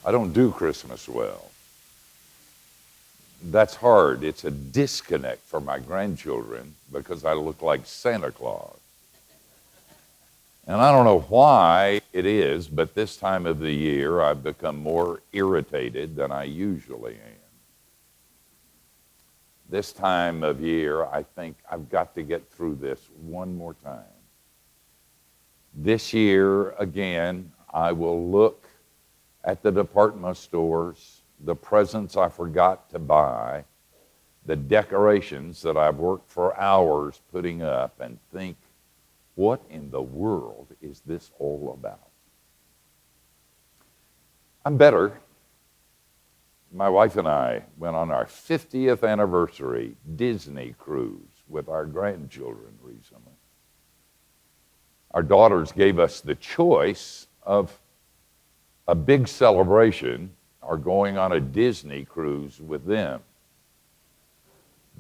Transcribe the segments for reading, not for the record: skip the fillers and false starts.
I don't do Christmas well. That's hard. It's a disconnect for my grandchildren because I look like Santa Claus. And I don't know why it is, but this time of the year I've become more irritated than I usually am. This time of year, I think I've got to get through this one more time. This year, again, I will look at the department stores, the presents I forgot to buy, the decorations that I've worked for hours putting up, and think, what in the world is this all about? I'm better. My wife and I went on our 50th anniversary Disney cruise with our grandchildren recently. Our daughters gave us the choice of a big celebration or going on a Disney cruise with them.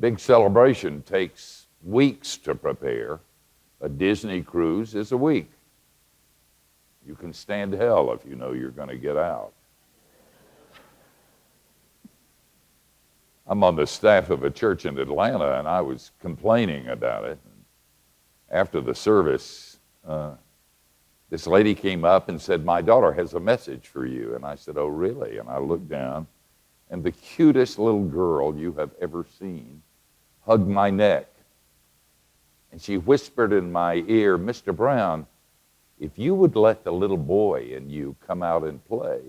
Big celebration takes weeks to prepare. A Disney cruise is a week. You can stand hell if you know you're going to get out. I'm on the staff of a church in Atlanta, and I was complaining about it. After the service, this lady came up and said, "My daughter has a message for you." And I said, "Oh, really?" And I looked down, and the cutest little girl you have ever seen hugged my neck. And she whispered in my ear, "Mr. Brown, if you would let the little boy and you come out and play,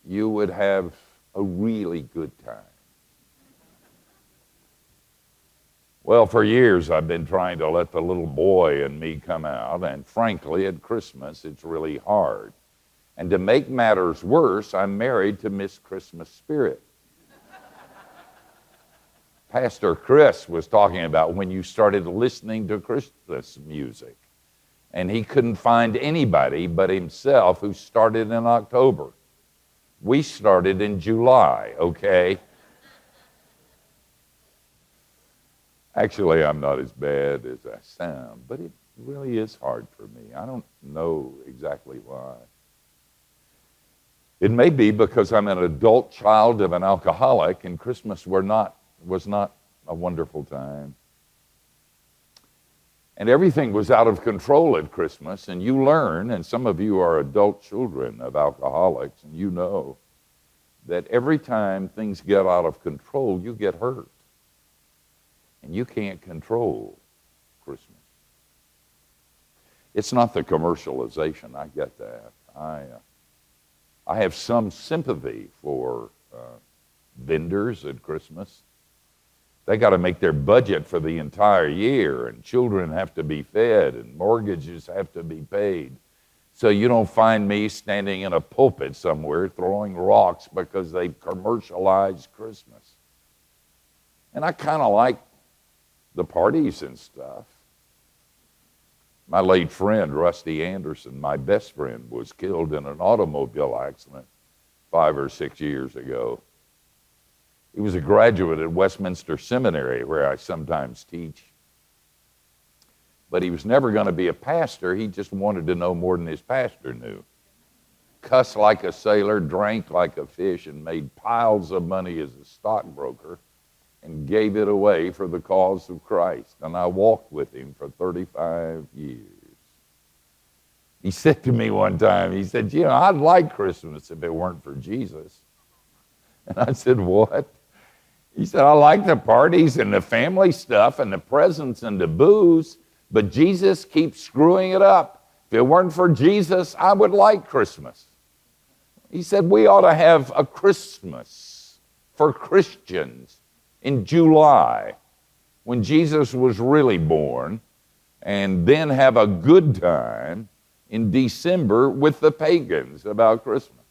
you would have a really good time." Well, for years I've been trying to let the little boy and me come out, and frankly, at Christmas, it's really hard. And to make matters worse, I'm married to Miss Christmas Spirit. Pastor Chris was talking about when you started listening to Christmas music, and he couldn't find anybody but himself who started in October. We started in July, okay? Actually, I'm not as bad as I sound, but it really is hard for me. I don't know exactly why. It may be because I'm an adult child of an alcoholic, and Christmas was not a wonderful time. And everything was out of control at Christmas, and you learn, and some of you are adult children of alcoholics, and you know that every time things get out of control, you get hurt. And you can't control Christmas. It's not the commercialization, I get that. I have some sympathy for vendors at Christmas. They got to make their budget for the entire year, and children have to be fed, and mortgages have to be paid. So you don't find me standing in a pulpit somewhere throwing rocks because they've commercialized Christmas. And I kind of like the parties and stuff. My late friend, Rusty Anderson, my best friend, was killed in an automobile accident 5 or 6 years ago. He was a graduate at Westminster Seminary, where I sometimes teach. But he was never going to be a pastor. He just wanted to know more than his pastor knew. Cussed like a sailor, drank like a fish, and made piles of money as a stockbroker, and gave it away for the cause of Christ. And I walked with him for 35 years. He said to me one time, he said, "You know, I'd like Christmas if it weren't for Jesus." And I said, "What?" He said, "I like the parties and the family stuff and the presents and the booze, but Jesus keeps screwing it up. If it weren't for Jesus, I would like Christmas." He said, "We ought to have a Christmas for Christians in July, when Jesus was really born, and then have a good time in December with the pagans about Christmas."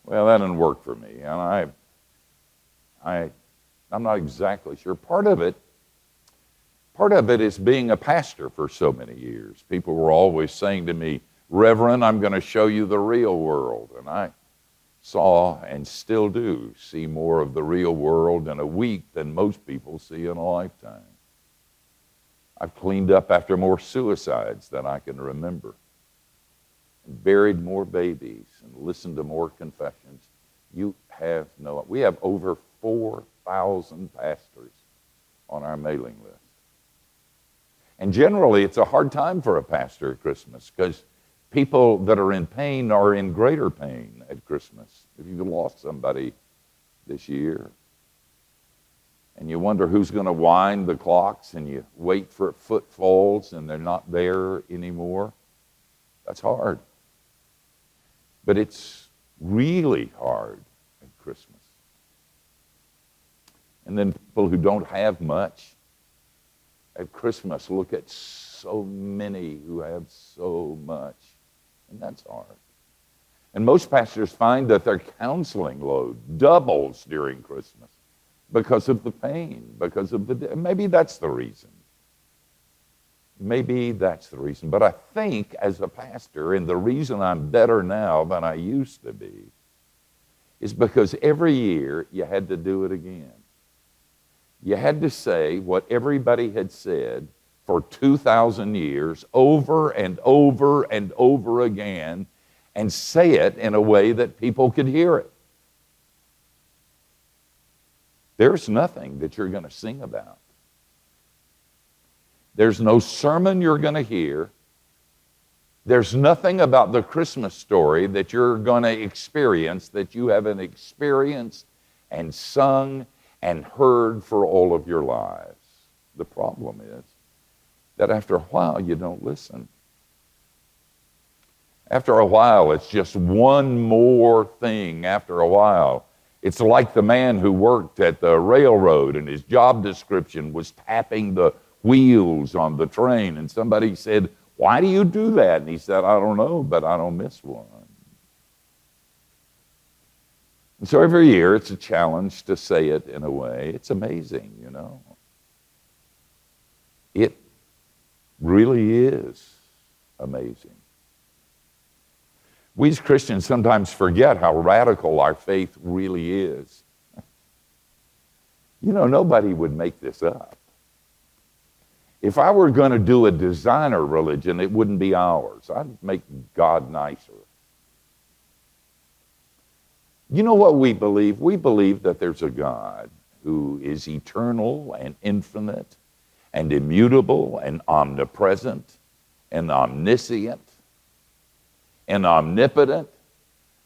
Well, that didn't work for me, and I'm not exactly sure. Part of it is being a pastor for so many years. People were always saying to me, "Reverend, I'm going to show you the real world," and I saw and still do see more of the real world in a week than most people see in a lifetime. I've cleaned up after more suicides than I can remember. and buried more babies and listened to more confessions. You have no, we have over 4,000 pastors on our mailing list. And generally, it's a hard time for a pastor at Christmas because people that are in pain are in greater pain at Christmas. If you've lost somebody this year, and you wonder who's going to wind the clocks, and you wait for footfalls and they're not there anymore, that's hard. But it's really hard at Christmas. And then people who don't have much at Christmas look at so many who have so much, and that's hard. And most pastors find that their counseling load doubles during Christmas because of the pain, because of the, maybe that's the reason. Maybe that's the reason. But I think as a pastor, and the reason I'm better now than I used to be, is because every year you had to do it again. You had to say what everybody had said for 2,000 years over and over and over again, and say it in a way that people could hear it. There's nothing that you're going to sing about. There's no sermon you're going to hear. There's nothing about the Christmas story that you're going to experience that you haven't experienced and sung and heard for all of your lives. The problem is that after a while you don't listen. After a while, it's just one more thing after a while. It's like the man who worked at the railroad and his job description was tapping the wheels on the train, and somebody said, "Why do you do that?" And he said, "I don't know, but I don't miss one." And so every year it's a challenge to say it in a way. It's amazing, you know. It really is amazing. We as Christians sometimes forget how radical our faith really is. You know, nobody would make this up. If I were going to do a designer religion, it wouldn't be ours. I'd make God nicer. You know what we believe? We believe that there's a God who is eternal and infinite and immutable and omnipresent and omniscient and omnipotent,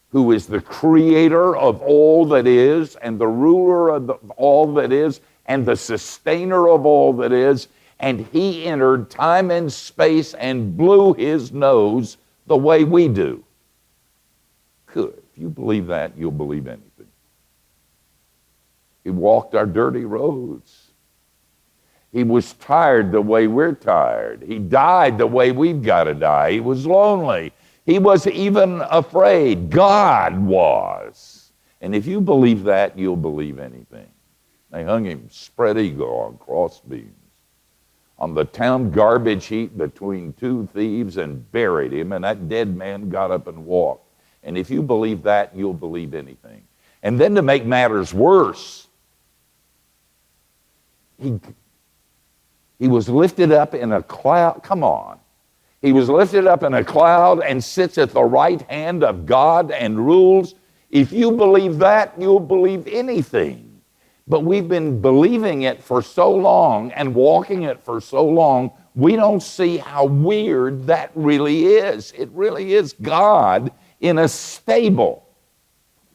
who is the creator of all that is and the ruler of all that is and the sustainer of all that is, and he entered time and space and blew his nose the way we do. Good. If you believe that, you'll believe anything. He walked our dirty roads. He was tired the way we're tired. He died the way we've got to die. He was lonely. He was even afraid. God was. And if you believe that, you'll believe anything. They hung him spread eagle on cross beams on the town garbage heap between two thieves and buried him, and that dead man got up and walked. And if you believe that, you'll believe anything. And then to make matters worse, he was lifted up in a cloud. Come on. He was lifted up in a cloud and sits at the right hand of God and rules. If you believe that, you'll believe anything. But we've been believing it for so long and walking it for so long, we don't see how weird that really is. It really is God in a stable.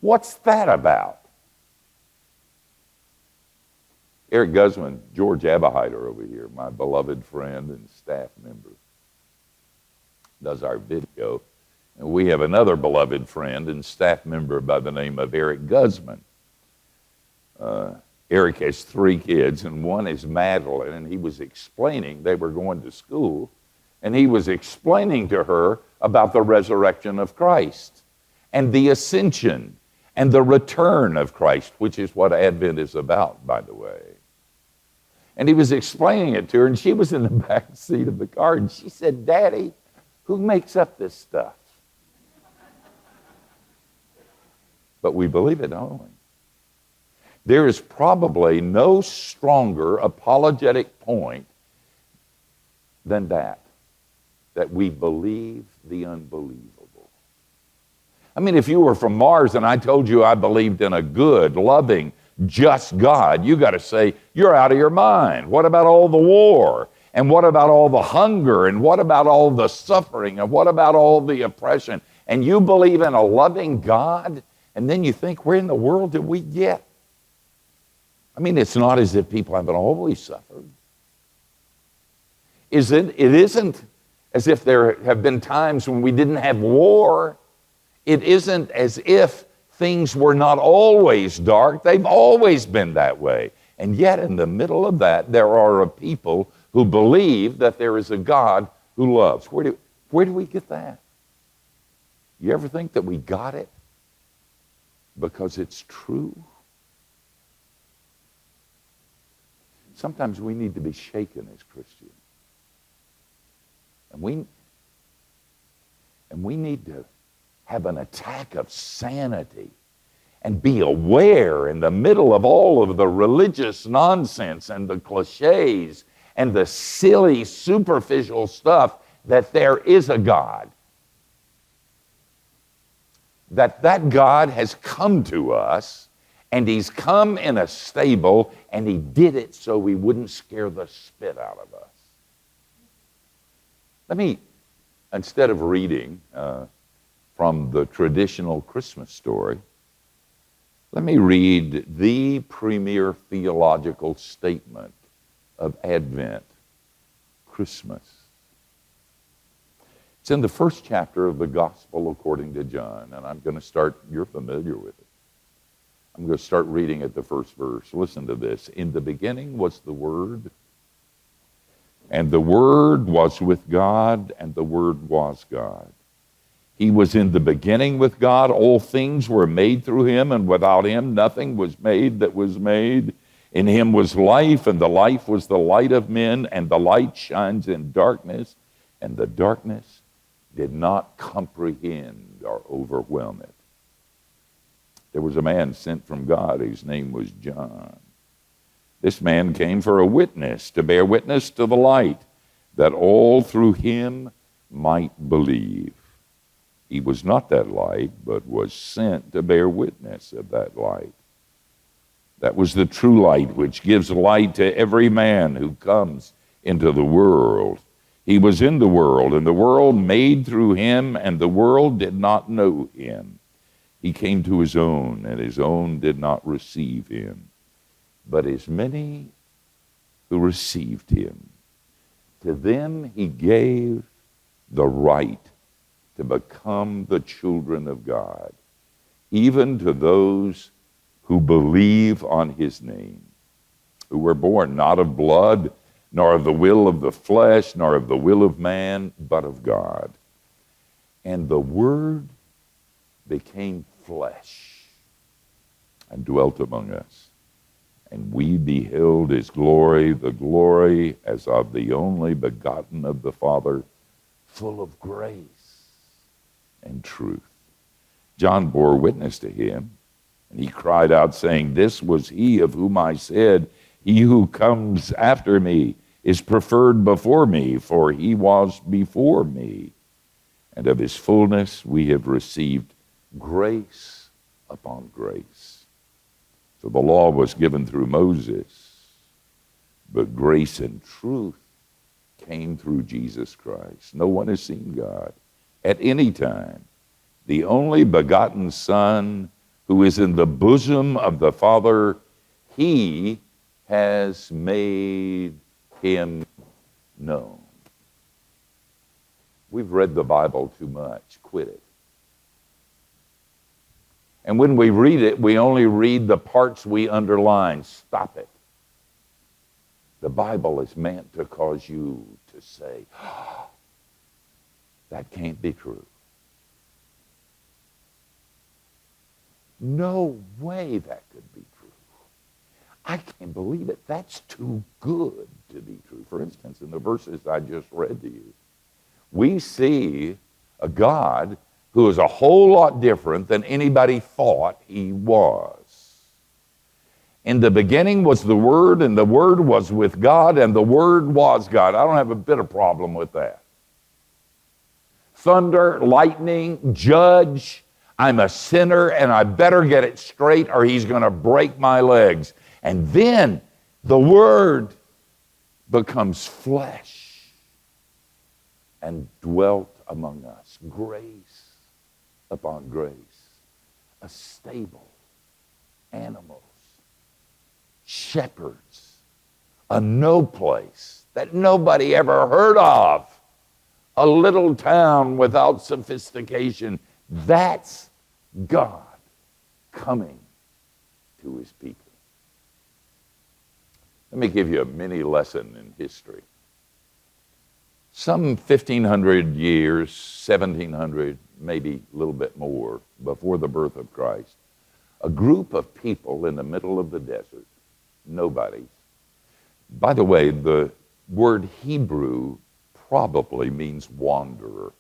What's that about? Eric Guzman, George Abahider over here, my beloved friend and staff member, does our video. And we have another beloved friend and staff member by the name of Eric Guzman. Eric has 3 kids, and one is Madeline, and he was explaining, they were going to school, and he was explaining to her about the resurrection of Christ and the ascension and the return of Christ, which is what Advent is about, by the way. And he was explaining it to her, and she was in the back seat of the car, and she said, "Daddy, who makes up this stuff?" But we believe it, don't we? There is probably no stronger apologetic point than that we believe the unbelievable. I mean, if you were from Mars and I told you I believed in a good, loving, just God, you got to say, you're out of your mind. What about all the war? And what about all the hunger? And what about all the suffering? And what about all the oppression? And you believe in a loving God? And then you think, where in the world did we get? I mean, it's not as if people haven't always suffered. It isn't as if there have been times when we didn't have war. It isn't as if things were not always dark. They've always been that way. And yet in the middle of that, there are a people who believe that there is a God who loves. Where do we get that? You ever think that we got it because it's true? Sometimes we need to be shaken as Christians. And we need to have an attack of sanity and be aware in the middle of all of the religious nonsense and the cliches and the silly, superficial stuff that there is a God. That God has come to us, and he's come in a stable, and he did it so we wouldn't scare the spit out of us. Let me, instead of reading from the traditional Christmas story, let me read the premier theological statement of Advent, Christmas. It's in the first chapter of the Gospel according to John, and I'm going to start, you're familiar with it. I'm going to start reading at the first verse. Listen to this. In the beginning was the Word, and the Word was with God, and the Word was God. He was in the beginning with God. All things were made through him, and without him nothing was made that was made. In him was life, and the life was the light of men, and the light shines in darkness, and the darkness did not comprehend or overwhelm it. There was a man sent from God whose name was John. This man came for a witness, to bear witness to the light, that all through him might believe. He was not that light, but was sent to bear witness of that light. That was the true light, which gives light to every man who comes into the world. He was in the world, and the world made through him, and the world did not know him. He came to his own, and his own did not receive him. But as many who received him, to them he gave the right to become the children of God, even to those who believe on his name, who were born not of blood, nor of the will of the flesh, nor of the will of man, but of God. And the Word became flesh and dwelt among us. And we beheld his glory, the glory as of the only begotten of the Father, full of grace and truth. John bore witness to him, and he cried out, saying, This was he of whom I said, He who comes after me is preferred before me, for he was before me. And of his fullness we have received grace upon grace. For the law was given through Moses, but grace and truth came through Jesus Christ. No one has seen God at any time. The only begotten Son, who is in the bosom of the Father, he has made him known. We've read the Bible too much. Quit it. And when we read it, we only read the parts we underline. Stop it. The Bible is meant to cause you to say, oh, that can't be true. No way that could be true. I can't believe it. That's too good to be true. For instance, in the verses I just read to you, we see a God who is a whole lot different than anybody thought he was. In the beginning was the Word, and the Word was with God, and the Word was God. I don't have a bit of problem with that. Thunder, lightning, judge. I'm a sinner and I better get it straight or he's going to break my legs. And then the Word becomes flesh and dwelt among us. Grace upon grace. A stable, animals, shepherds, a no place that nobody ever heard of, a little town without sophistication. That's God coming to his people. Let me give you a mini lesson in history. Some 1,500 years, 1,700, maybe a little bit more, before the birth of Christ, a group of people in the middle of the desert, nobodies. By the way, the word Hebrew probably means wanderer.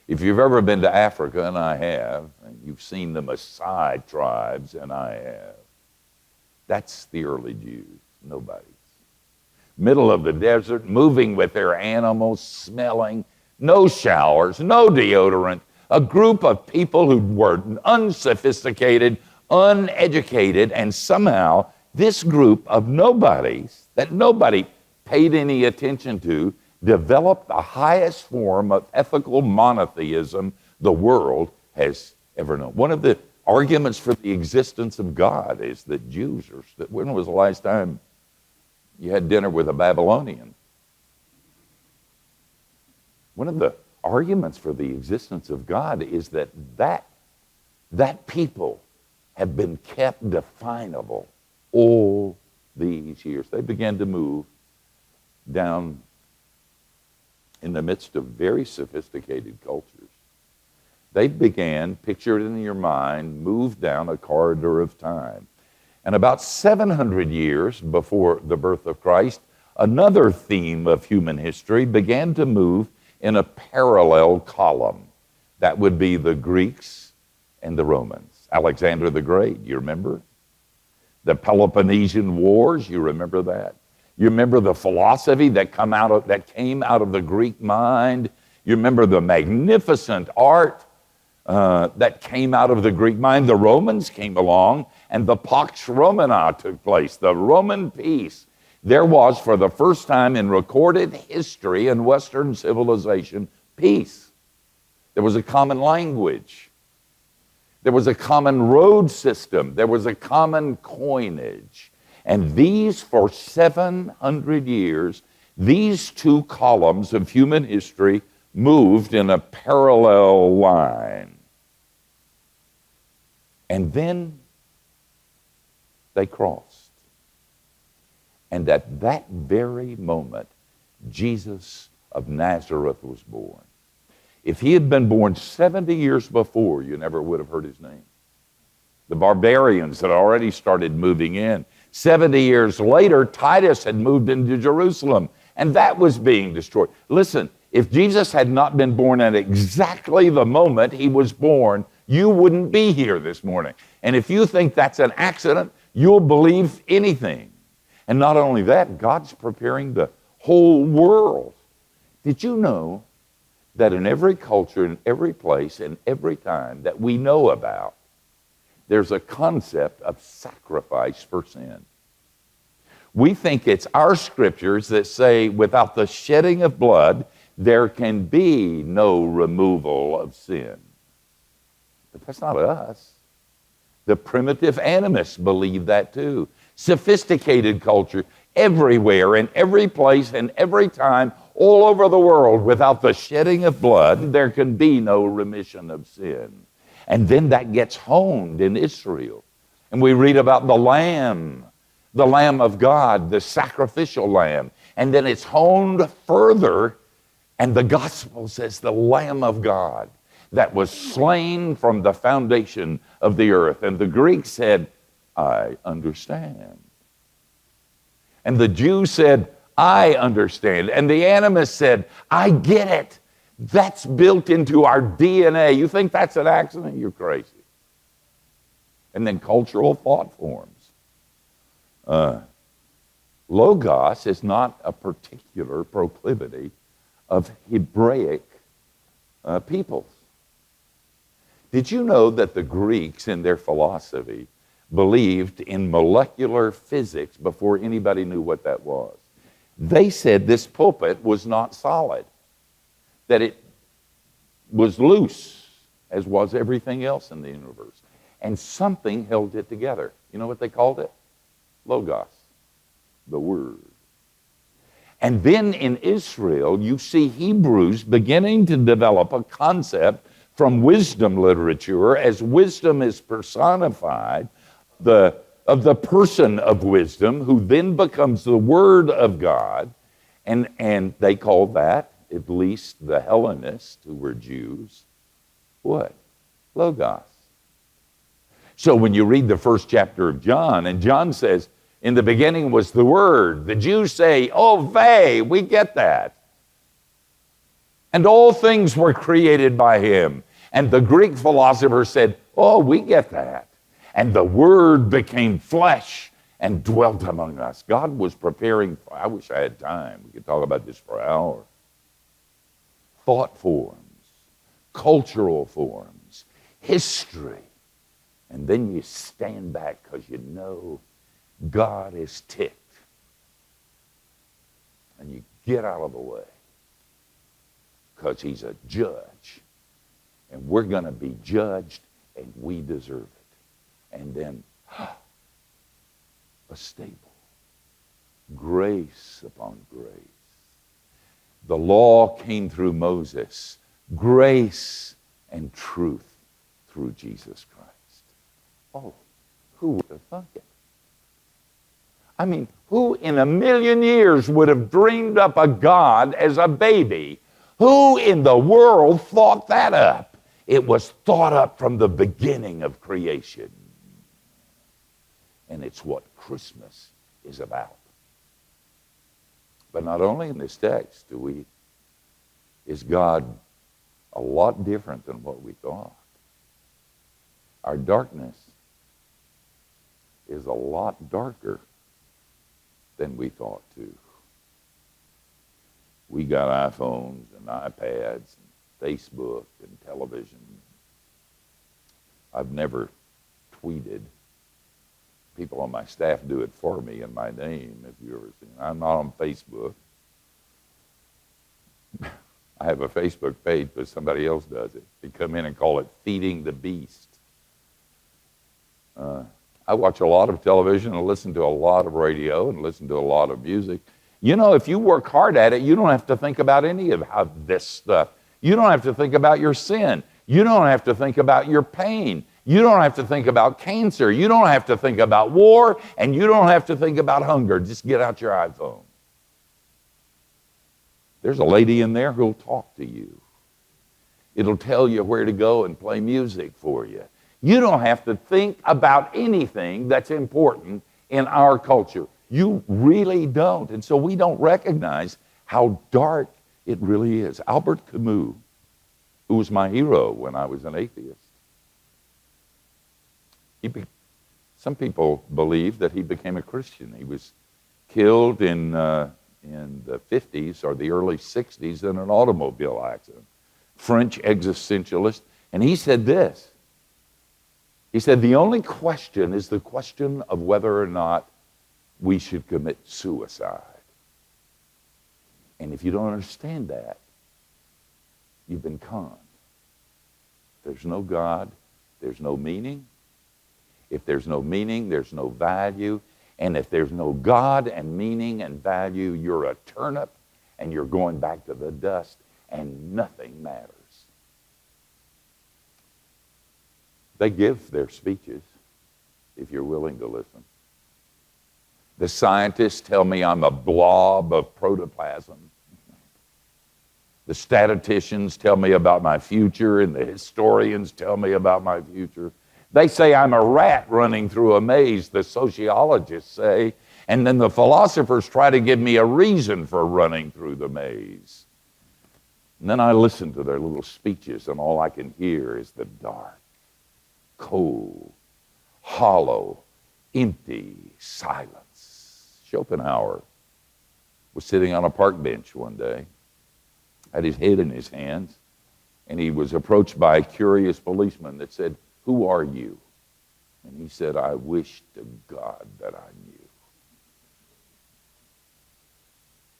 If you've ever been to Africa, and I have, and you've seen the Maasai tribes, and I have, that's the early Jews, nobodies. Middle of the desert, moving with their animals, smelling, no showers, no deodorant, a group of people who were unsophisticated, uneducated, and somehow this group of nobodies that nobody paid any attention to developed the highest form of ethical monotheism the world has ever known. One of the arguments for the existence of God is that Jews are, when was the last time you had dinner with a Babylonian? One of the arguments for the existence of God is that people have been kept definable all these years. They began to move down in the midst of very sophisticated cultures. They began, picture it in your mind, move down a corridor of time. And about 700 years before the birth of Christ, another theme of human history began to move in a parallel column. That would be the Greeks and the Romans. Alexander the Great, you remember? The Peloponnesian Wars, you remember that? You remember the philosophy that came out of the Greek mind? You remember the magnificent art that came out of the Greek mind? The Romans came along, and the Pax Romana took place, the Roman peace. There was, for the first time in recorded history in Western civilization, peace. There was a common language. There was a common road system. There was a common coinage. And these, for 700 years, these two columns of human history moved in a parallel line. And then they crossed. And at that very moment, Jesus of Nazareth was born. If he had been born 70 years before, you never would have heard his name. The barbarians had already started moving in. 70 years later, Titus had moved into Jerusalem, and that was being destroyed. Listen, if Jesus had not been born at exactly the moment he was born, you wouldn't be here this morning. And if you think that's an accident, you'll believe anything. And not only that, God's preparing the whole world. Did you know that in every culture, in every place, in every time that we know about, there's a concept of sacrifice for sin? We think it's our scriptures that say, without the shedding of blood, there can be no removal of sin. But that's not us. The primitive animists believe that too. Sophisticated culture, everywhere, in every place, in every time, all over the world, without the shedding of blood, there can be no remission of sin. And then that gets honed in Israel. And we read about the Lamb of God, the sacrificial lamb. And then it's honed further, and the gospel says the Lamb of God that was slain from the foundation of the earth. And the Greeks said, I understand. And the Jews said, I understand. And the animists said, I get it. That's built into our DNA. You think that's an accident? You're crazy. And then cultural thought forms. Logos is not a particular proclivity of Hebraic peoples. Did you know that the Greeks in their philosophy believed in molecular physics before anybody knew what that was? They said this pulpit was not solid, that it was loose, as was everything else in the universe. And something held it together. You know what they called it? Logos, the Word. And then in Israel, you see Hebrews beginning to develop a concept from wisdom literature, as wisdom is personified, of the person of wisdom, who then becomes the Word of God. And they called that, at least the Hellenists, who were Jews, what? Logos. So when you read the first chapter of John, and John says, in the beginning was the Word, the Jews say, oh, we get that. And all things were created by him. And the Greek philosophers said, oh, we get that. And the Word became flesh and dwelt among us. God was preparing, I wish I had time. We could talk about this for hours. Thought forms, cultural forms, history. And then you stand back because you know God is ticked. And you get out of the way because he's a judge. And we're going to be judged, and we deserve it. And then, a stable. Grace upon grace. The law came through Moses. Grace and truth through Jesus Christ. Oh, who would have thunk it? I mean, who in a million years would have dreamed up a God as a baby? Who in the world thought that up? It was thought up from the beginning of creation. And it's what Christmas is about. But not only in this text is God a lot different than what we thought. Our darkness is a lot darker than we thought too. We got iPhones and iPads and Facebook and television. I've never tweeted. People on my staff do it for me in my name, if you've ever seen it. I'm not on Facebook. I have a Facebook page, but somebody else does it. They come in and call it Feeding the Beast. I watch a lot of television and listen to a lot of radio and listen to a lot of music. You know, if you work hard at it, you don't have to think about any of this stuff. You don't have to think about your sin. You don't have to think about your pain. You don't have to think about cancer. You don't have to think about war, and you don't have to think about hunger. Just get out your iPhone. There's a lady in there who'll talk to you. It'll tell you where to go and play music for you. You don't have to think about anything that's important in our culture. You really don't. And so we don't recognize how dark it really is. Albert Camus, who was my hero when I was an atheist, some people believe that he became a Christian. He was killed in the 50s or the early 60s in an automobile accident. French existentialist. And he said this. He said, the only question is the question of whether or not we should commit suicide. And if you don't understand that, you've been conned. There's no God, there's no meaning. If there's no meaning, there's no value. And if there's no God and meaning and value, you're a turnip and you're going back to the dust and nothing matters. They give their speeches if you're willing to listen. The scientists tell me I'm a blob of protoplasm. The statisticians tell me about my future, and the historians tell me about my future. They say I'm a rat running through a maze, the sociologists say, and then the philosophers try to give me a reason for running through the maze. And then I listen to their little speeches, and all I can hear is the dark, cold, hollow, empty silence. Schopenhauer was sitting on a park bench one day, had his head in his hands, And he was approached by a curious policeman that said, "Who are you?" And he said, "I wish to God that I knew."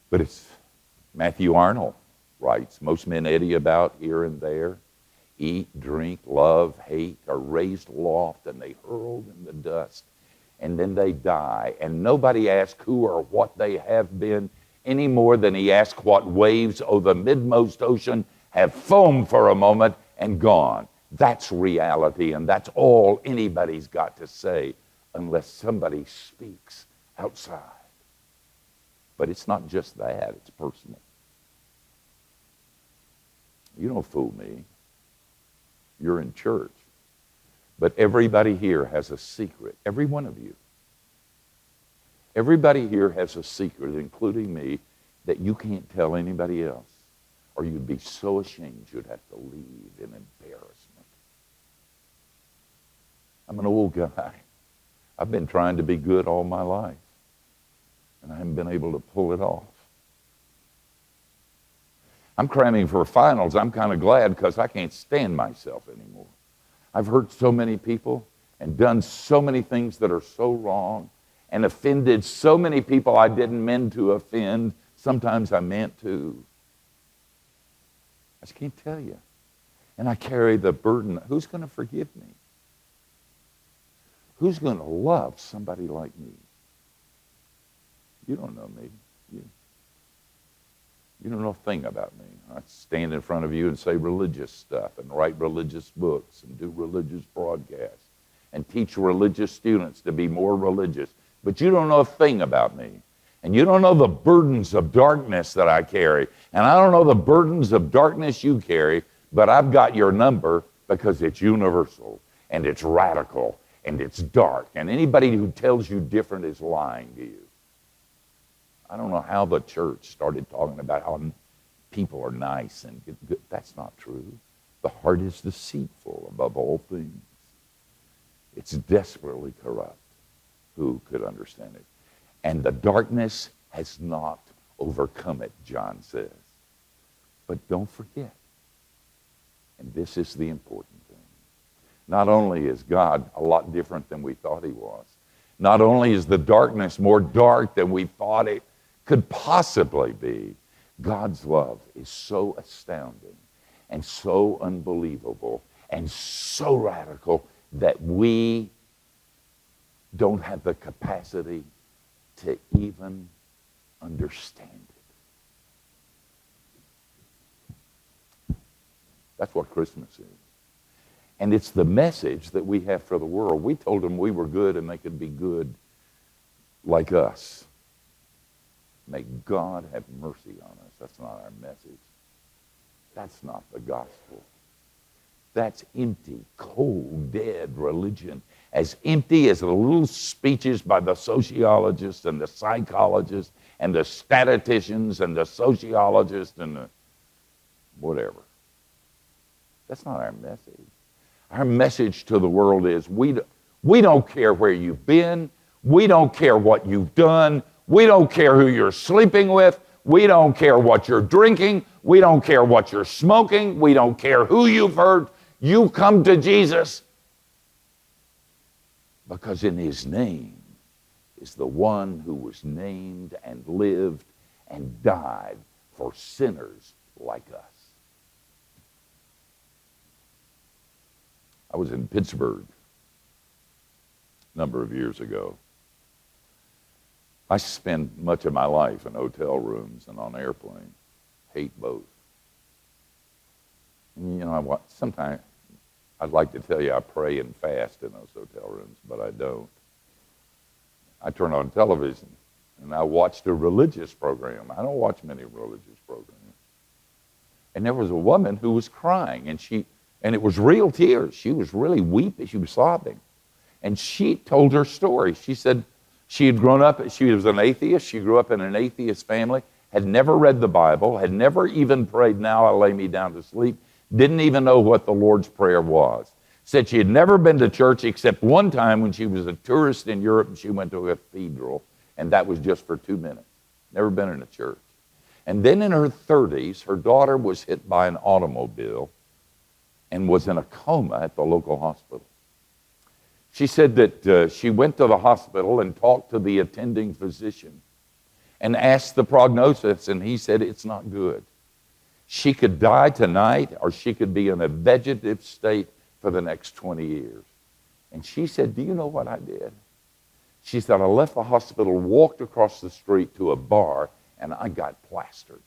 But it's Matthew Arnold writes, most men eddy about here and there, eat, drink, love, hate, are raised aloft, and they hurled in the dust, and then they die. And nobody asks who or what they have been any more than he asks what waves o' the midmost ocean have foamed for a moment and gone. That's reality, and that's all anybody's got to say unless somebody speaks outside. But it's not just that, it's personal. You don't fool me. You're in church. But everybody here has a secret. Every one of you. Everybody here has a secret, including me, that you can't tell anybody else. Or you'd be so ashamed you'd have to leave in embarrassment. I'm an old guy. I've been trying to be good all my life. And I haven't been able to pull it off. I'm cramming for finals. I'm kind of glad because I can't stand myself anymore. I've hurt so many people and done so many things that are so wrong and offended so many people I didn't mean to offend. Sometimes I meant to. I just can't tell you. And I carry the burden. Who's going to forgive me? Who's going to love somebody like me? You don't know me. You don't know a thing about me. I stand in front of you and say religious stuff and write religious books and do religious broadcasts and teach religious students to be more religious. But you don't know a thing about me. And you don't know the burdens of darkness that I carry. And I don't know the burdens of darkness you carry, but I've got your number because it's universal and it's radical and it's dark. And anybody who tells you different is lying to you. I don't know how the church started talking about how people are nice and good. That's not true. The heart is deceitful above all things. It's desperately corrupt. Who could understand it? And the darkness has not overcome it, John says. But don't forget, and this is the important thing, not only is God a lot different than we thought he was, not only is the darkness more dark than we thought it could possibly be, God's love is so astounding and so unbelievable and so radical that we don't have the capacity to even understand it. That's what Christmas is. And it's the message that we have for the world. We told them we were good and they could be good like us. May God have mercy on us. That's not our message. That's not the gospel. That's empty, cold, dead religion. As empty as the little speeches by the sociologists and the psychologists and the statisticians and the sociologists and the whatever. That's not our message. Our message to the world is we don't care where you've been. We don't care what you've done. We don't care who you're sleeping with. We don't care what you're drinking. We don't care what you're smoking. We don't care who you've hurt. You come to Jesus because in his name is the one who was named and lived and died for sinners like us. I was in Pittsburgh a number of years ago. I spend much of my life in hotel rooms and on airplanes. Hate both. And, you know, sometimes I'd like to tell you I pray and fast in those hotel rooms, but I don't. I turn on television and I watched a religious program. I don't watch many religious programs. And there was a woman who was crying, and it was real tears. She was really weeping. She was sobbing. And she told her story. She said she had grown up, she was an atheist. She grew up in an atheist family, had never read the Bible, had never even prayed, "Now I lay me down to sleep," didn't even know what the Lord's Prayer was. Said she had never been to church except one time when she was a tourist in Europe and she went to a cathedral, and that was just for 2 minutes. Never been in a church. And then in her 30s, her daughter was hit by an automobile and was in a coma at the local hospital. She said that she went to the hospital and talked to the attending physician and asked the prognosis, and he said it's not good. She could die tonight, or she could be in a vegetative state for the next 20 years. And she said, do you know what I did? She said, I left the hospital, walked across the street to a bar, and I got plastered.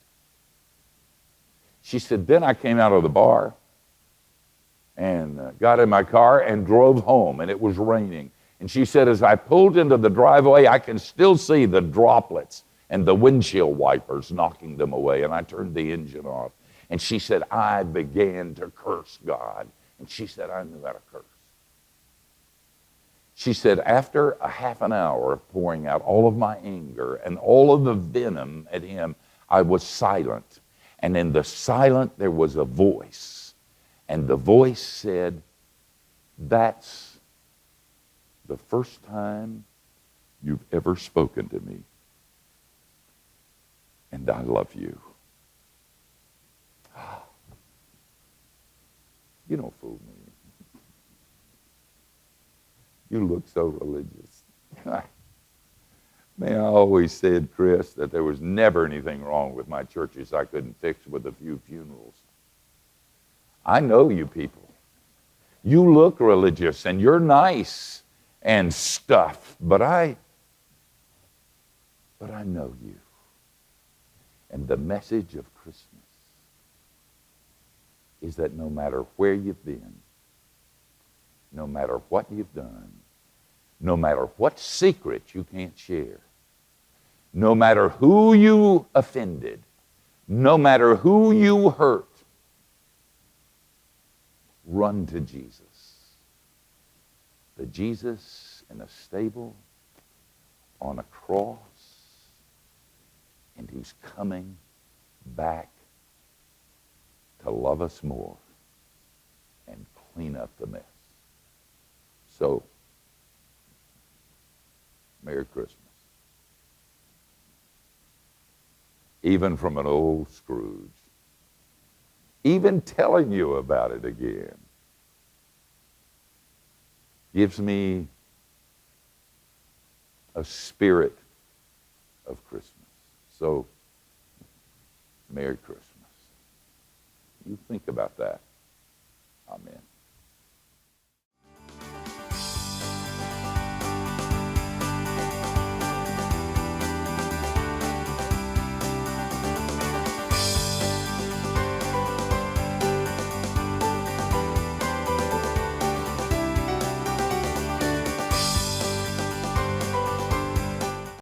She said, then I came out of the bar and got in my car and drove home, and it was raining. And she said, as I pulled into the driveway, I can still see the droplets and the windshield wipers knocking them away, and I turned the engine off. And she said, I began to curse God. And she said, I knew how to curse. She said, after a half an hour of pouring out all of my anger and all of the venom at him, I was silent. And in the silence, there was a voice. And the voice said, that's the first time you've ever spoken to me. And I love you. You don't fool me. You look so religious. Man, I always said, Chris, that there was never anything wrong with my churches I couldn't fix with a few funerals. I know you people. You look religious and you're nice and stuff, but I know you. And the message of Christmas is that no matter where you've been, no matter what you've done, no matter what secret you can't share, no matter who you offended, no matter who you hurt, run to Jesus. The Jesus in a stable, on a cross, and he's coming back to love us more and clean up the mess. So, Merry Christmas. Even from an old Scrooge. Even telling you about it again gives me a spirit of Christmas. So, Merry Christmas. You think about that. Amen.